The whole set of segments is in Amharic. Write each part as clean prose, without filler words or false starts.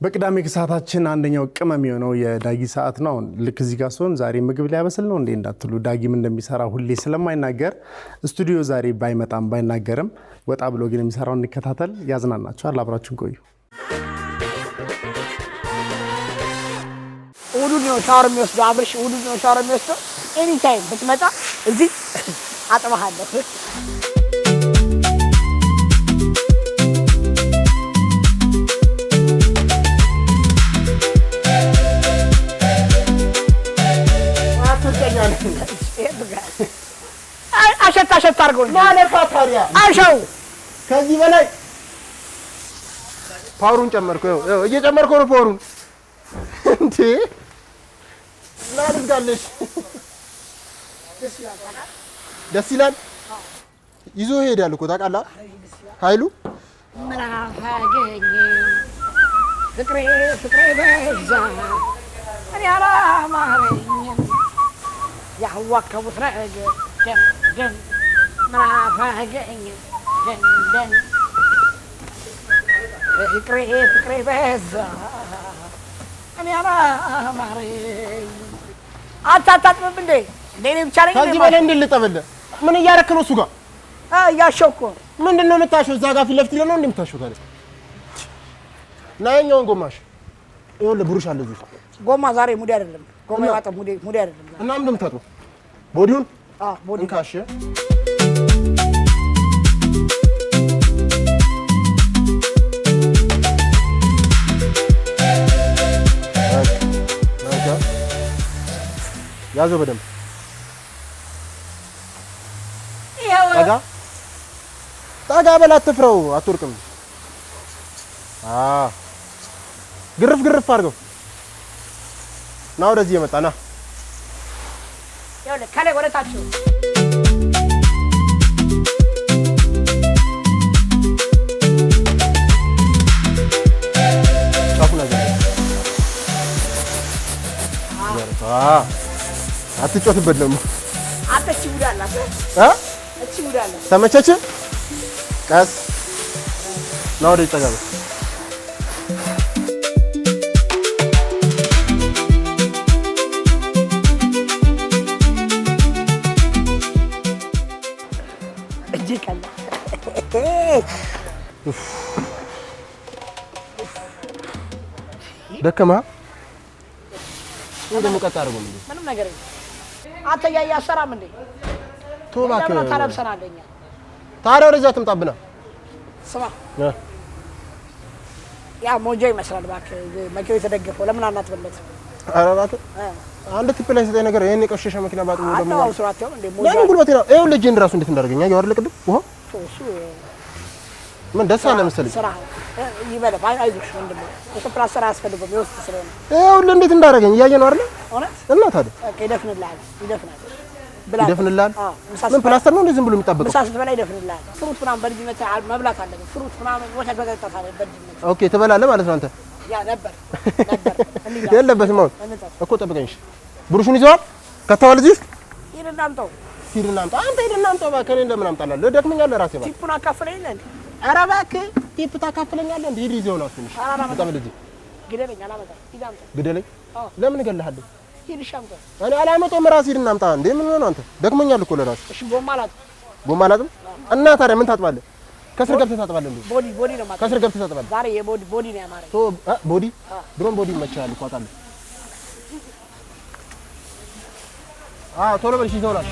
በቅዳሜ ከሰዓታችን አንደኛው ቅመም የሆነው የዳጊ ሰዓት ነው። ልክ እዚህ ጋር ሶን ዛሬ ምግብ ሊያበስል ነው እንዴ እንዳትሉ ዳጊም እንደሚሰራ ሁሌ ስለማይናገር ስቱዲዮ ዛሬ ባይመጣም ባይናገርም ወጣ ብሎ ግን የሚሰራው እንከታተል ያዝናናችኋል። አብራችሁን ቆዩ። ውዱድ ነው ሻወር የሚወስደው አብርሽ ውዱድ ነው ሻወር የሚወስደው ኤኒ ታይም ብትመጣ እዚህ አጥባሃለሁ። አሸት አድርጎኝ ማለት ታዲያ አሸው ከዚህ በላይ ፓወሩን ጨመርኩ። ይኸው እየጨመርኩ ነው ፓወሩን። እንዴ ላልጋለሽ ደስ ይላል። ይዞ ሄዳል እኮ ታውቃለህ ኃይሉ ምናፋገኝ ፍቅሬ በዛ እኔ አላማረኝም ያዋከቡት ነገር ደን ምናፋገኝ ደን ፍቅሬ በዛ እኔ አላማረኝም። አታጣጥምም እንዴ እኔ ብቻ ነኝ። ከዚህ በላይ እንዴት ልጠበልህ? ምን እያደረክ ነው? እሱ ጋር እያሸው እኮ ምንድን ነው የምታሸው? እዛ ጋር ፊት ለፊት ነው እንዴ የምታሸው? ታዲያ ናየኛውን ጎማሽ ይኸውልህ፣ ብሩሽ አለ እዚህ። ጎማ ዛሬ ሙዲ አይደለም። ጎማ ያጣ ሙዲ አይደለም። እና ምንድን ነው የምታጥበው? ቦዲውን ቦዲ ካሽ ያዘው በደንብ ጠጋ በል፣ አትፍረው፣ አትወርቅም። ግርፍ አድርገው ና፣ ወደዚህ የመጣ ና። ይኸውልህ ከላይ ወደ ታች ጫፉን አገኘ። አትጮትበት ደግሞ አጥቺ ውዳላ እቺ ውዳላ ተመቸች። ቀስ ና፣ ወደ ይጠጋበ እጄ ቀላ ደከማ እንደም ቀጣ አድርጎ ምንም ነገር የለም። አተያያ አሰራም እንዴ ቶባከ ታረብሰናለኛ። ታዲያ ወደዛ ትምጣብና ስማ ያ ሞጆ ይመስላል። እባክህ መኪናው የተደገፈው ለምን አናትበለት? ኧረ እባክህ አንድ ቲፕ ላይ ሰጠኝ ነገር ይሄን የቆሸሸ መኪና ባጥሞ ደግሞ አጣው ስራቸው እንዴ ሞጆ ለምን ጉልበቴ ነው። ይኸውልህ ልጅን ራሱ እንዴት እንዳደረገኝ ያው አይደል ቅድም ውሃ እሱ ምን ደስ አለ መሰለኝ። ስራ ይበለ አይዞሽ ወንድም የኮንትራት ስራ ያስፈልገው የውስጥ ስለሆነ ይኸውልህ እንዴት እንዳደረገኝ እያየህ ነው አይደል? እውነት እና ታዲያ ይደፍንልሃል። ይደፍንልሃል። ምን ፕላስተር ነው እንዴ ዝም ብሎ የሚጣበቀው? ምሳስ በላይ ይደፍንልሃል። ፍሩት ምናምን በልጅነት መብላት አለበት። ፍሩት ምናምን ወተት መጠጣት አለበት በልጅነት። ኦኬ ትበላለህ ማለት ነው አንተ? ያ ነበር የለበትም አሁን እኮ ጠብቀኝ። እሺ ብሩሹን ይዘዋል ከተዋል እዚህ ሂድና አምጣው። አንተ ሂድና አምጣው እባክህ። እኔ እንደምን አምጣላለሁ? ደክመኛል ራሴ እባክህ። ቲፑን አካፍለኝ እንዴ? ኧረ እባክህ ቲፕ ታካፍለኛለህ እንዴ? ሂድ ይዘው ነው ትንሽ በጣም ልጅ ግደለኝ። አላመጣም። ሂድ አምጣ። ግደለኝ? ለምን እገልሃለሁ? ሂድ እሺ አምጣ። እኔ አላመጣሁም። ራስህ ሂድና አምጣ። እንዴ ምን ሆነህ አንተ? ደክመኛል እኮ ለራስህ። እሺ ጎማ አላጥም እና ታዲያ ምን ታጥባለህ? ከስር ገብተህ ታጥባለህ እንዴ? ቦዲ ነው ማለት ከስር ገብተህ ታጥባለህ። ዛሬ ቦዲ ነው ያማረኝ። ቦዲ ድሮን ቦዲ ይመችሃል እኮ አውቃለሁ። ቶሎ በል እሺ ይዘውናል።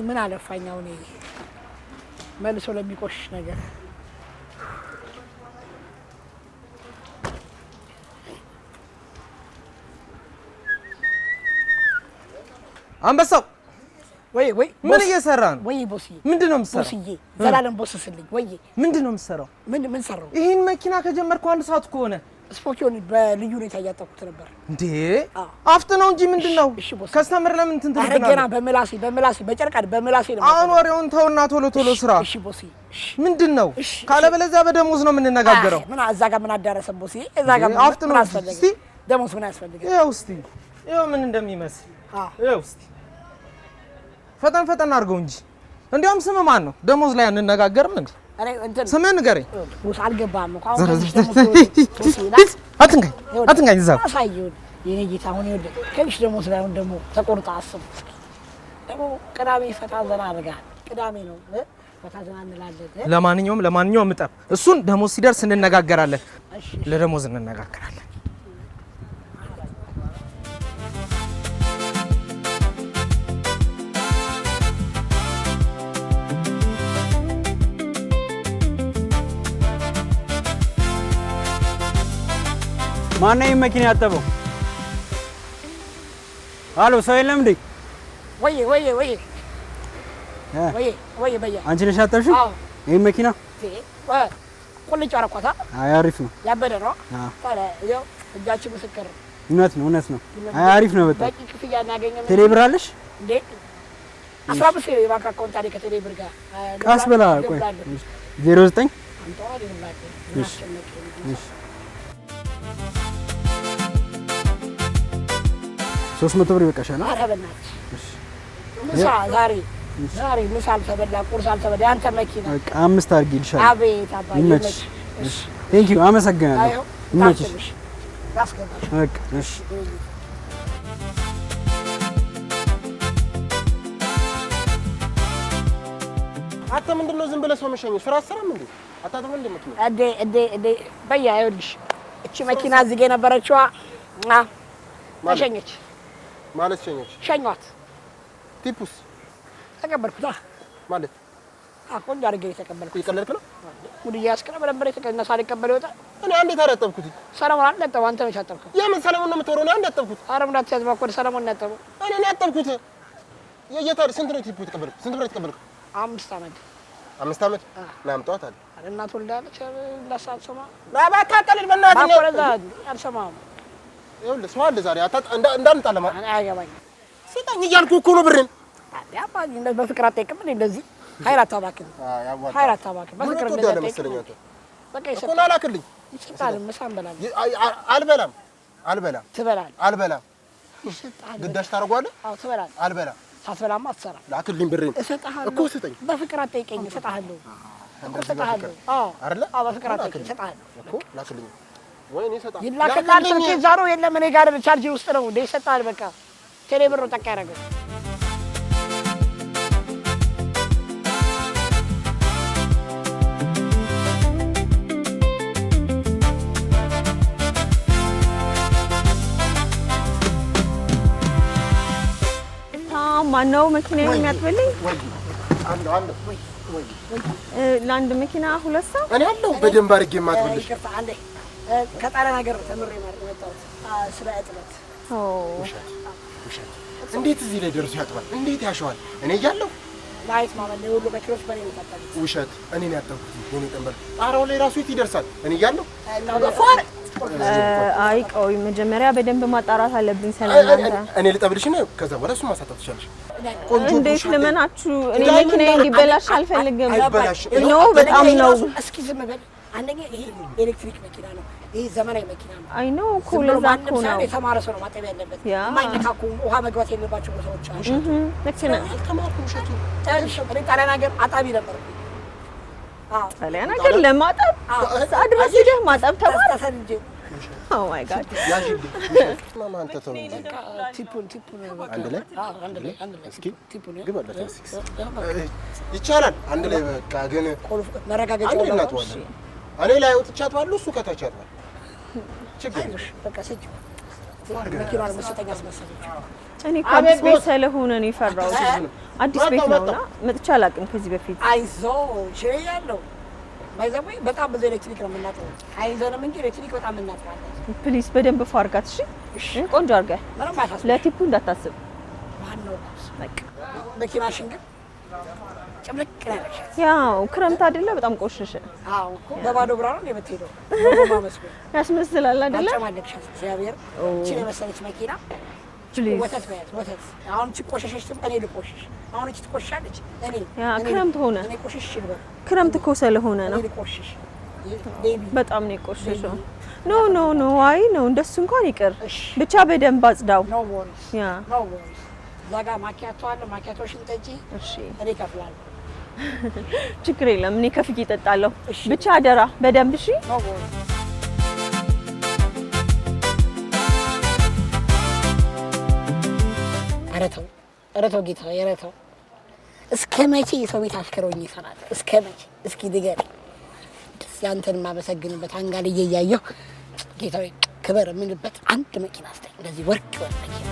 ምን አለፋኛው እኔ መልሶ ለሚቆሽሽ ነገር አንበሳው ወይ ምን እየሰራ ነው? ወይ ቦስዬ ምንድነው የምትሰራው? ቦስዬ ዘላለም ቦስስልኝ ወይ ምንድነው የምትሰራው? ምን ሰራው? ይሄን መኪና ከጀመርኩ አንድ ሰዓት ከሆነ ስፖኪውን በልዩ ሁኔታ እያጠቁት ነበር እንዴ አፍጥ ነው እንጂ ምንድነው ከስተመር ለምን እንትን ትልብናለህ አረጋና በመላሴ በጨርቃድ በመላሴ ነው አሁን ወሬውን ተውና ቶሎ ስራ እሺ ቦሲ ምንድነው ካለበለዚያ በደሞዝ ነው የምንነጋገረው ምን እዛ ጋር ምን አዳረሰ ቦሲ እዛ ጋር አፍጥ ነው እስቲ ደሞዝ ምን ያስፈልጋል ይኸው እስቲ ይኸው ምን እንደሚመስል ይኸው እስቲ ፈጠን አድርገው እንጂ እንዴውም ስም ማን ነው ደሞዝ ላይ አንነጋገርም እንዴ እኔ እንትን ስምን ንገረኝ ቦስ አልገባም እኮ አትንካኝ እዛ አሳየውን የኔ ጌታ አሁን ይወደ ከልሽ ደሞዝ ላይ አሁን ደግሞ ተቆርጣ አስብ ደግሞ ቅዳሜ ፈታ ዘና አድርጋል ቅዳሜ ነው ፈታ ዘና እንላለን ለማንኛውም እጠብ እሱን ደሞዝ ሲደርስ እንነጋገራለን ለደሞዝ እንነጋገራለን ማነው መኪና ያጠበው? አሎ ሰው የለም እንዴ? ወይ በያ አንቺ ነሽ ያጠብሽው? ይሄ መኪና ቁልጭ አረኳታ። አይ አሪፍ ነው። ያበደ ነው። ታዲያ ይኸው እጃችን ምስክር ነው። እውነት ነው። አይ አሪፍ ነው በጣም። በቂ ክፍያ እናገኘን። ቴሌ ብር አለሽ እንዴ? 15 የባንክ አካውንት አለ ከቴሌ ብር ጋር። ቃስ በላ ቆይ 09 እሺ 300 ብር ይበቃሻል። ኧረ በእናትሽ ዛሬ ምሳ አልተበላ ቁርስ አልተበላ አንተ መኪና በቃ 5 አድርጊልሻል። አቤት አባዬ ይመችሽ። እሺ ቴንክ ዩ አመሰግናለሁ። ይመችሽ። ያስገባሽ በቃ እሺ አንተ ምንድነው ዝም ብለህ ሰው መሸኘው? ስራ አሰራም እንዴ? አታጥበም እንዴ መኪና? እዴ በያ ይኸውልሽ እቺ መኪና እዚህ ጋር የነበረችዋ ተሸኘች ማለት ሸኟት። ቲፑስ ተቀበልኩታ ማለት ቆንጆ አድርጌ የተቀበልኩት። ይቀለልክ ነው ሙድ እያስከረ በደንብ የተቀነሳ ሊቀበል ይወጣ። እኔ አንዴ ታረጠብኩት። ሰለሞን አልነጠበው አንተ ነሽ ያጠብከው። የምን ሰለሞን ነው የምትወረው? እኔ አንዴ ያጠብኩት። ኧረ ምን አትያዝ እባክህ ወደ ሰለሞን ነው ያጠበው። እኔ ነኝ ያጠብኩት። የየታር ስንት ነው ቲፑ የተቀበልኩት? ስንት ብር የተቀበልኩት? 5 ዓመት 5 ዓመት ናምጣት አለ እናት ወልዳለች። ለሳት ሰማ ባባካ ቀልል በእናትህ ነው ወለዛ አልሰማም። ይኸውልህ ሰው አለ ዛሬ እንዳንጣለማ እኔ አያገባኝም። ስጠኝ እያልኩህ እኮ ነው ብርን። አባ በፍቅር አትጠይቅም እንዴ? እንደዚህ ኃይል አታባክን። በፍቅር እንደዚህ በቃ እኮ ነው አላክልኝ። ይሰጣል። ምሳ እንበላለን። አልበላም። ትበላለህ። ግዳጅ ታደርገዋለህ? አዎ ትበላለህ። አልበላም። ሳትበላማ አትሰራም። ላክልኝ ብርን እሰጥሃለሁ እኮ ስጠኝ። በፍቅር አትጠይቀኝ። እሰጥሃለሁ እኮ እሰጥሃለሁ። አዎ አይደለ? አዎ በፍቅር አትጠይቀኝ። እሰጥሃለሁ እኮ ላክልኝ። ወይኔ እሰጥሃለሁ። ይላክልሃል። ስልኬ ዛሬ የለም እኔ ጋር ቻርጅ ውስጥ ነው እንደ ይሰጥሃል። በቃ ቴሌ ብር ጠቅ ያደረገው ማነው መኪና የሚያጥብልኝ? አንድ ለአንድ መኪና 2 ሰው እኔ አለው በደንብ አድርጌ የማጥብልሽ። ይቅርታ አንዴ ከጣሊያን ሀገር ተምሬ መጣሁት ስለ እጥበት። ውሸት እንዴት እዚህ ላይ ደርሶ ያጥባል? እንዴት ያሸዋል? እኔ እያለሁ ላይት ማለት ነው ሁሉ መኪኖች በኔ ነው ታጣሉት። ውሸት እኔ ነው ያጠብኩት። የኔ ጠንበል ጣራው ላይ ራሱ የት ይደርሳል? እኔ እያለሁ አይ ቆይ መጀመሪያ በደንብ ማጣራት አለብኝ ስለናንተ። እኔ ልጠብልሽ ነው ከዛ በኋላ እሱን ማሳጣት ትችላለሽ። እንዴት ልመናችሁ? እኔ መኪናዬ እንዲበላሽ አልፈልግም። አይበላሽ ኖ በጣም ነው። እስኪ ዝም በል። አንደኛ ይሄ ኤሌክትሪክ መኪና ነው። ይሄ ዘመናዊ መኪና ነው። አይ ኖ እኮ ለዛ እኮ ነው የተማረ ሰው ነው ማጠብ ያለበት። ያ የማይነካኩ ውሃ መግባት የሌለባቸው ቦታዎች አሉ። ልክ ነህ። አልተማርኩም። ውሸቱ ጣሊያን ሀገር አጣቢ ነበርኩ። ጣሊያን ሀገር ለማጠብ ሰዓት ድረስ ሄደህ ማጠብ ተማር። ተሰልጄ ኦ ማይ ጋድ ያሽልኝ ማማ አንተ ተው ቲፑን አንድ ላይ እስኪ ግባለት ይቻላል። አንድ ላይ በቃ ግን መረጋገጫ ነው። እኔ ላይ ወጥቻት ባሉ እሱ ከታች ያጥባል። ችግር በቃ ሰጭ መኪናውን መሰጠኛ አስመሰለች። እኔ እኮ አዲስ ቤት ስለሆነ ነው የፈራሁት። አዲስ ቤት ነውና መጥቻ አላውቅም ከዚህ በፊት። አይዞ ቼ ያለው ባይዘው በጣም ብዙ ኤሌክትሪክ ነው የምናጠው። አይዘንም እንጂ ኤሌክትሪክ በጣም እናጥራለን። ፕሊዝ በደንብ ፋርጋት። እሺ ቆንጆ አድርገህ ለቲፑ እንዳታስብ። ማነው በቃ መኪናሽን ግን ጭምልቅ ያለሽ ያው ክረምት አይደለ በጣም ቆሸሸ። አዎ እኮ በባዶ ብራ ነው የምትሄደው። በጎማ መስሎ ያስመስላል አይደለ? አጨማለቅሻት እግዚአብሔር እቺ የመሰለች መኪና ፕሊዝ ወተት በያት ወተት። አሁን እቺ ቆሸሸሽ እኔ ልቆሽሽ። አሁን እቺ ትቆሻለች እኔ ያ ክረምት ሆነ። እኔ ቆሽሽ ይልበል ክረምት እኮ ስለሆነ ነው። እኔ ልቆሽሽ ቤቢ በጣም ነው የቆሸሸው። ኖ አይ ነው እንደሱ እንኳን ይቅር። ብቻ በደንብ አጽዳው። ኖ ወሪስ ያ ኖ ወሪስ። ዛጋ ማኪያቶ አለ ማኪያቶሽን ጠጪ። እሺ እኔ ከፍላለሁ። ችግር የለም እኔ ከፍዬ እጠጣለሁ። ብቻ አደራ በደንብ እሺ። ኖ ወሪስ። ኧረ ተው ጌታ ኧረ ተው። እስከ መቼ የሰው ቤት አሽከሮኝ ይሰራል? እስከ መቼ? እስኪ ንገረኝ። ያንተን ማመሰግንበት አንጋልዬ እያየሁ ጌታዬ ክበር የምንበት አንድ መኪና አስተኝ እንደዚህ ወርቅ ወርቅ መኪና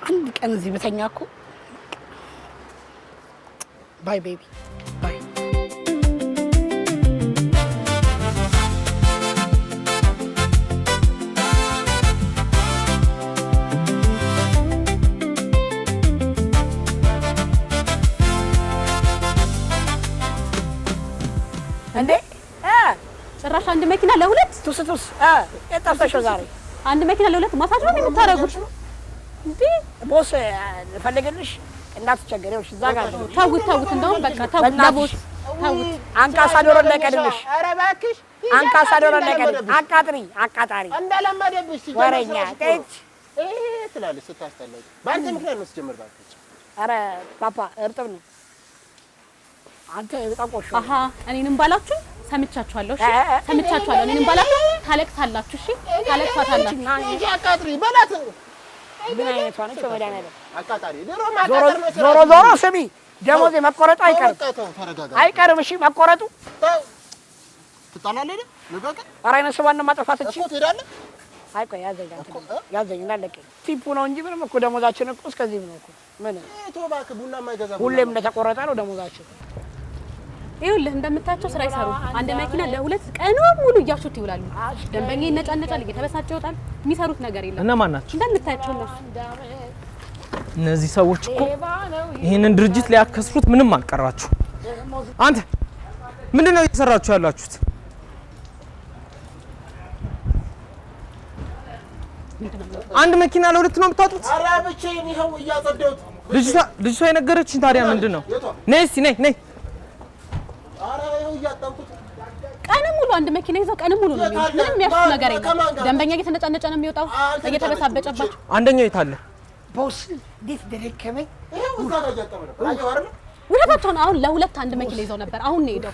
አንድ ቀን እዚህ በተኛ እኮ ባይ ቤቢ ባይ እንዴ ጭራሽ አንድ መኪና ለሁለት ቱስ የጠፋሽው ዛሬ አንድ መኪና ለሁለት ማሳጅ ነው የምታረጉት እንዴ? ቦስ ልፈልግልሽ እንዳትቸገሪ ይኸውልሽ እዛ ጋር ነው። ተውት እንደውም በቃ ተውት ለቦስ ተውት። አንካሳ ዶሮ እንዳይቀድልሽ ኧረ እባክሽ አንካሳ ዶሮ እንዳይቀድልሽ አቃጣሪ እንደለመደብሽ ወሬኛ ጤች ትላለች ስታስጠላኝ። በአንተ ምክንያት ነው ስጀምር እባክሽ። ኧረ ፓፓ እርጥብ ነው አንተ በጣም ቆሾ አሃ እኔንም ባላችሁ ሰምቻችኋለሁ። እሺ ሰምቻችኋለሁ። እኔንም ባላችሁ ታለቅሳላችሁ። እሺ ታለቅሳታላችሁ። እንጂ አቃጥሪ በላት። ምን አይነቷ ነች? በመድኃኒዓለም አቃጣሪ ዞሮ ስሚ ደሞዜ መቆረጡ አይቀርም። እሺ መቆረጡ ትጣላለህ ለበቀ ኧረ አይነ ስባን ማጥፋት እቺ እኮ ትሄዳለህ። አይ ቆይ ያዘኝ እናለቀኝ ቲፑ ነው እንጂ ምንም እኮ ደሞዛችን እኮ እስከዚህ ነው እኮ ምን እባክህ ቡና የማይገዛ ሁሌም እንደተቆረጠ ነው ደሞዛችን። ይኸውልህ እንደምታቸው ስራ ይሰሩ። አንድ መኪና ለሁለት ቀን ሙሉ እያሹት ይውላሉ። ደንበኛ ይነጫነጫል፣ እየተበሳጨ ይወጣል። የሚሰሩት ነገር የለም። እነማን ናቸው እንደምታያቸው እነሱ? እነዚህ ሰዎች እኮ ይሄንን ድርጅት ሊያከስሩት ምንም አልቀራችሁ። አንተ ምንድነው እየሰራችሁ ያላችሁት? አንድ መኪና ለሁለት ነው የምታጡት? ኧረ ብቻዬን ይኸው እያጸዳሁት። ልጅቷ የነገረችኝ ታዲያ ምንድን ነው? ነይ እስኪ ነይ። ኧረ ይኸው እያጠብኩት። ቀን ሙሉ አንድ መኪና ይዘው ቀን ሙሉ ነው የሚውሉት። ምንም የሚያሹት ነገር የለም። ደንበኛ እየተነጫነጨ ነው የሚወጣው፣ እየተበሳበጨባቸው። አንደኛው የት አለ? ቦስ እንዴት ደረከመኝ። ይኸው እዛ ጋር እያጠበ ነው። አየሁ አይደል? ውለታቸውን አሁን ለሁለት አንድ መኪና ይዘው ነበር። አሁን ነው ሄደው።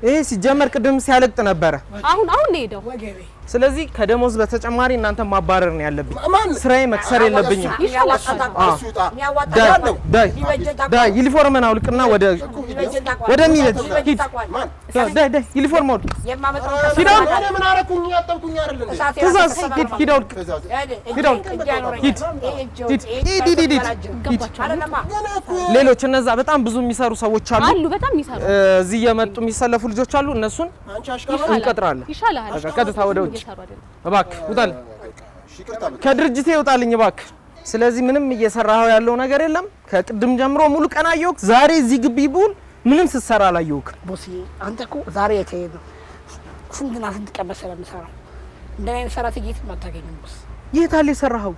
ይሄ ሲጀመር ቅድም ሲያለቅጥ ነበረ። አሁን ነው ሄደው። ስለዚህ ከደሞዝ በተጨማሪ እናንተ ማባረር ነው ያለብኝ። ስራዬ መክሰር የለብኝም። ዳይ ዩኒፎርምን አውልቅና ወደሚሄድ ሂድ። ዳይ ዩኒፎርም አውልቅ። ምን አደረኩኝ? እያጠብኩኝ አይደለም። ትእዛዝ ሂድ አውልቅ። ሌሎች እነዛ በጣም ብዙ የሚሰሩ ሰዎች አሉ። በጣም የሚሰሩ እዚህ እየመጡ የሚሰለፉ ልጆች አሉ። እነሱን እንቀጥራለን። ይሻላል። ቀጥታ ወደ ውጭ እባክህ ውጣልኝ፣ ከድርጅቴ ውጣልኝ እባክህ። ስለዚህ ምንም እየሰራኸው ያለው ነገር የለም። ከቅድም ጀምሮ ሙሉ ቀን አየሁህ። ዛሬ እዚህ ግቢ ብውል ምንም ስትሰራ አላየሁህ። ቦስ አንተ እኮ ዛሬ የተሄደ ነው። ስንትና ስንት ቀን መሰለህ የምሰራው። እንደኔ አይነት ሰራተኛ የትም አታገኝም ቦስ። የት አለ የሰራኸው?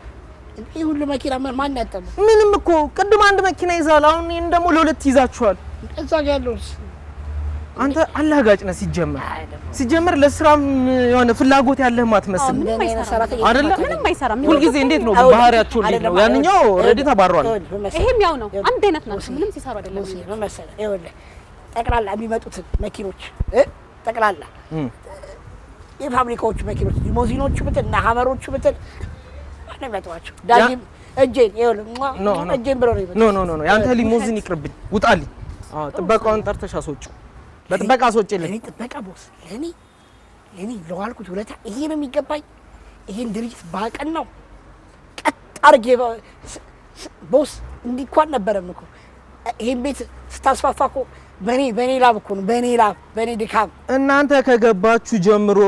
ይሄ ሁሉ መኪና ማን ያጠበው? ምንም እኮ ቅድም አንድ መኪና ይዛል። አሁን ይሄን ደግሞ ለሁለት ይዛችኋል። እዛ ጋር ያለውስ አንተ አላጋጭ ነህ። ሲጀመር ለስራም የሆነ ፍላጎት ያለህ ማትመስል አይደለ? ምንም አይሰራም። ሁልጊዜ እንዴት ነው ባህሪያቸው? እንዴት ነው? ያንኛው ኦልሬዲ ተባሯል። ይሄም ያው ነው። አንድ አይነት ናቸው። ምንም ሲሰሩ አይደለም። ምን መሰለህ ይኸውልህ ጠቅላላ የሚመጡትን መኪኖች ጠቅላላ የፋብሪካዎቹ መኪኖች ሊሞዚኖቹ ብትል እና ሀመሮቹ ብትል ማን የሚያጠዋቸው? ዳጊም እጄን ይኸውልህ እጄን ብሎ ነው። ኖ ያንተ ሊሞዚን ይቅርብኝ፣ ውጣልኝ። ጥበቃውን ጠርተሽ አስወጪው። በጥበቃ አስወጪልኝ። ለኔ ጥበቃ ቦስ ለኔ ለዋልኩት ውለታ ይሄ ነው የሚገባኝ። ይሄን ድርጅት ባቀን ነው ቀጥ አድርጌ ቦስ እንዲህ እኮ አልነበረም እኮ ይሄን ቤት ስታስፋፋ እኮ በኔ ላብ እኮ ነው፣ በኔ ድካም። እናንተ ከገባችሁ ጀምሮ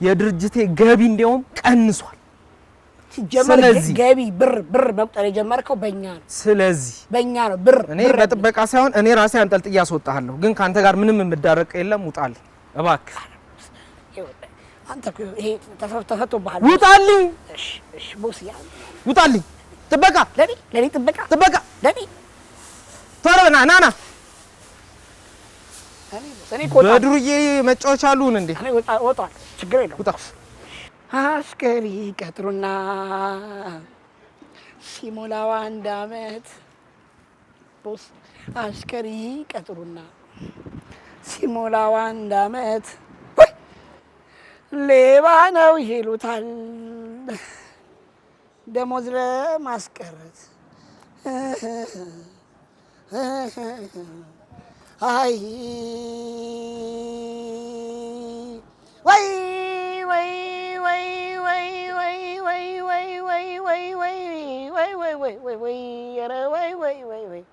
የድርጅቴ ገቢ እንዲያውም ቀንሷል። ሲጀመር ገቢ ብር መቁጠር የጀመርከው በእኛ ነው። ስለዚህ በእኛ ነው ብር እኔ በጥበቃ ሳይሆን እኔ ራሴ አንጠልጥዬ አስወጣለሁ። ግን ካንተ ጋር ምንም የምዳረቅ የለም። ውጣልኝ እባክህ። አንተ ይሄ ተፈቶብሃል። ውጣልኝ። እሺ ቦስ ያ ውጣልኝ። ጥበቃ ለኔ ጥበቃ ለኔ ቶሎ ና እኔ ኮታ በዱርዬ መጫወቻ አሉን እንዴ? እኔ ወጣ ችግር የለውም። ውጣ። አሽከሪ ቀጥሩና ሲሞላው 1 አመት ቦስ አሽከሪ ቀጥሩና ሲሞላው 1 አመት ሌባ ነው ይሉታል ደሞዝ ለማስቀረት አይ ወይ ወይ ወይ ወይ ወይ ወይ ወይ ወይ ወይ ወይ ወይ ወይ ወይ ወይ ወይ ኧረ ወይ ወይ ወይ ወይ